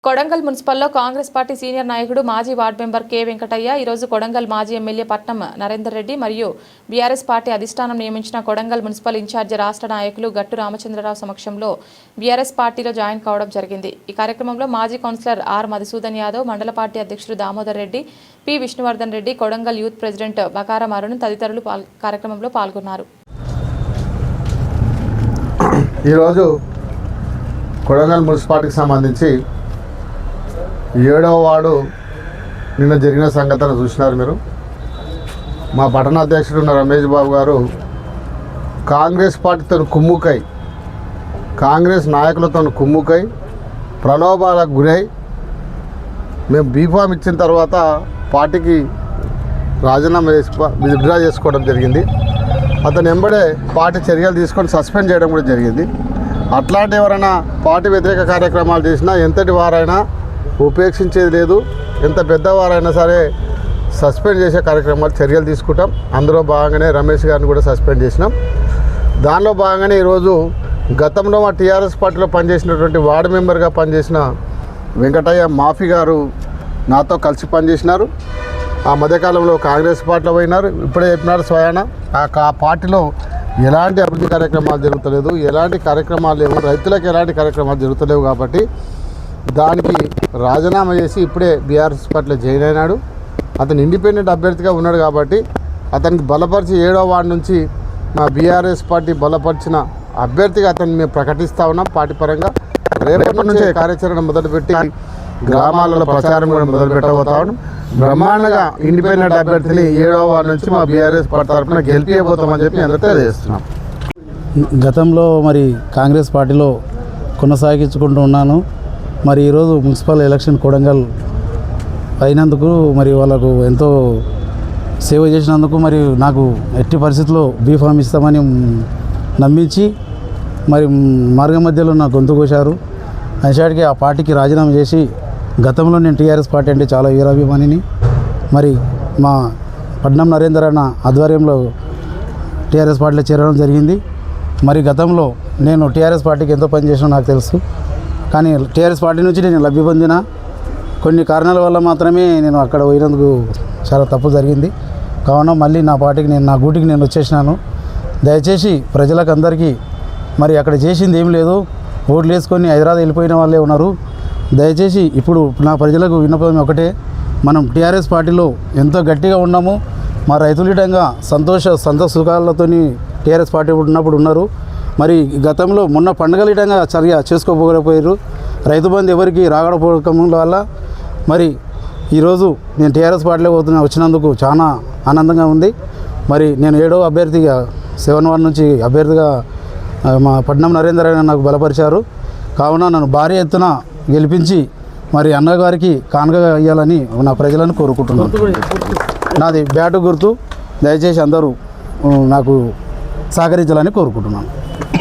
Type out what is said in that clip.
Kodangal మున్సిపల్లో Congress party senior నాయకుడు మాజీ ward member K Venkataiah ఈ రోజు కొడంగల్ మాజీ ఎమ్మెల్యే పట్నం నరేందర్ రెడ్డి మరియు బీఆర్ఎస్ పార్టీ అధిష్టానం నియమించిన కొడంగల్ మున్సిపల్ ఇన్ఛార్జి రాష్ట్ర నాయకులు గట్టు రామచంద్రరావు సమక్షంలో బీఆర్ఎస్ పార్టీలో జాయిన్ కావడం జరిగింది। ఈ కార్యక్రమంలో మాజీ కౌన్సిలర్ ఆర్ మధుసూదన్ యాదవ్, మండల పార్టీ అధ్యక్షుడు Damodar Reddy, P Vishnuvardhan Reddy, Kodangal youth president Bakaram Arun తదితరులు కార్యక్రమంలో పాల్గొన్నారు। ఈ రోజు కొడంగల్ మున్సిపాలిటీకి సంబంధించి 7వ వార్డు నిన్న జరిగిన సంఘటన చూసినారు మీరు। మా పట్టణ అధ్యక్షుడు ఉన్న రమేష్ బాబు గారు కాంగ్రెస్ పార్టీతో కుమ్ముకై, కాంగ్రెస్ నాయకులతో కుమ్ముకై ప్రలోభాలకు గురై మేము బీఫామ్ ఇచ్చిన తర్వాత పార్టీకి రాజీనామా విత్డ్రా చేసుకోవడం జరిగింది। అతను వెంబడే పార్టీ చర్యలు తీసుకొని సస్పెండ్ చేయడం కూడా జరిగింది। అట్లాంటి ఎవరైనా పార్టీ వ్యతిరేక కార్యక్రమాలు చేసినా ఎంతటి వారైనా ఉపేక్షించేది లేదు, ఎంత పెద్దవారైనా సరే సస్పెండ్ చేసే కార్యక్రమాలు చర్యలు తీసుకుంటాం। అందులో భాగంగానే రమేష్ గారిని కూడా సస్పెండ్ చేసినాం। దానిలో భాగంగానే ఈరోజు గతంలో మా టీఆర్ఎస్ పార్టీలో పనిచేసినటువంటి వార్డు మెంబర్గా పనిచేసిన వెంకటయ్య మాఫీ గారు నాతో కలిసి పనిచేసినారు। ఆ మధ్యకాలంలో కాంగ్రెస్ పార్టీలో పోయినారు। ఇప్పుడే చెప్పినారు స్వయాన ఆ పార్టీలో ఎలాంటి అభివృద్ధి కార్యక్రమాలు జరుగుతలేదు, ఎలాంటి కార్యక్రమాలు లేవు, రైతులకు ఎలాంటి కార్యక్రమాలు జరుగుతలేవు కాబట్టి దానికి రాజీనామా చేసి ఇప్పుడే బీఆర్ఎస్ పార్టీలో జాయిన్ అయినాడు। అతను ఇండిపెండెంట్ అభ్యర్థిగా ఉన్నాడు కాబట్టి అతనికి బలపరిచి 7వ వార్డు నుంచి మా బీఆర్ఎస్ పార్టీ బలపరిచిన అభ్యర్థిగా అతన్ని మేము ప్రకటిస్తూ ఉన్నాం। పార్టీ పరంగా రేపటి నుంచే కార్యాచరణ మొదలుపెట్టి గ్రామాలలో ప్రచారం కూడా మొదలు పెట్టబోతా ఉన్నాం। బ్రహ్మాండంగా ఇండిపెండెంట్ అభ్యర్థిని 7వ వార్డు నుంచి మా బీఆర్ఎస్ పార్టీ తరఫున గెలిపియబోతామని చెప్పి అందరూ తెలియజేస్తున్నాం। గతంలో మరి కాంగ్రెస్ పార్టీలో కొనసాగించుకుంటూ ఉన్నాను। మరి ఈరోజు మున్సిపల్ ఎలక్షన్ కొడంగల్ అయినందుకు మరి వాళ్ళకు ఎంతో సేవ చేసినందుకు మరి నాకు ఎట్టి పరిస్థితుల్లో బీఫామ్ ఇస్తామని నమ్మించి మరి మార్గం మధ్యలో నా గొంతు కోశారు। అన్షాట్కి ఆ పార్టీకి రాజీనామా చేసి గతంలో నేను టీఆర్ఎస్ పార్టీ అంటే చాలా వీరాభిమానిని, మరి మా పట్నం నరేందర్ అన్న ఆధ్వర్యంలో టీఆర్ఎస్ పార్టీలో చేరడం జరిగింది। మరి గతంలో నేను టీఆర్ఎస్ పార్టీకి ఎంతో పనిచేసినా నాకు తెలుసు, కానీ టీఆర్ఎస్ పార్టీ నుంచి నేను లబ్ధి పొందిన కొన్ని కారణాల వల్ల మాత్రమే నేను అక్కడ పోయినందుకు చాలా తప్పు జరిగింది। కావున మళ్ళీ నా పార్టీకి నా గూటికి నేను వచ్చేసినాను। దయచేసి ప్రజలకు అందరికీ మరి అక్కడ చేసింది ఏం లేదు, ఓట్లు వేసుకొని హైదరాబాద్ వెళ్ళిపోయిన వాళ్ళే ఉన్నారు। దయచేసి ఇప్పుడు నా ప్రజలకు విన్నపం ఒకటే, మనం టీఆర్ఎస్ పార్టీలో ఎంతో గట్టిగా ఉన్నాము, మా రైతులిటంగా సంతోష సుఖాలతో టీఆర్ఎస్ పార్టీ ఉన్నప్పుడు ఉన్నారు। మరి గతంలో మొన్న పండుగలిటంగా చర్య చేసుకోకపోయారు, రైతు బంధు ఎవరికి రాకపోవడం వల్ల మరి ఈరోజు నేను టీఆర్ఎస్ పార్టీలో వచ్చినందుకు చాలా ఆనందంగా ఉంది। మరి నేను 7వ అభ్యర్థిగా 7 వార్డు నుంచి అభ్యర్థిగా మా పట్నం నరేందర్ అయినా నాకు బలపరిచారు। కావున నన్ను భారీ ఎత్తున గెలిపించి మరి అన్నగారికి కానుకగా ఇవ్వాలని నా ప్రజలను కోరుకుంటున్నాను। నాది బ్యాటు గుర్తు, దయచేసి అందరూ నాకు సహకరించాలని కోరుకుంటున్నాను।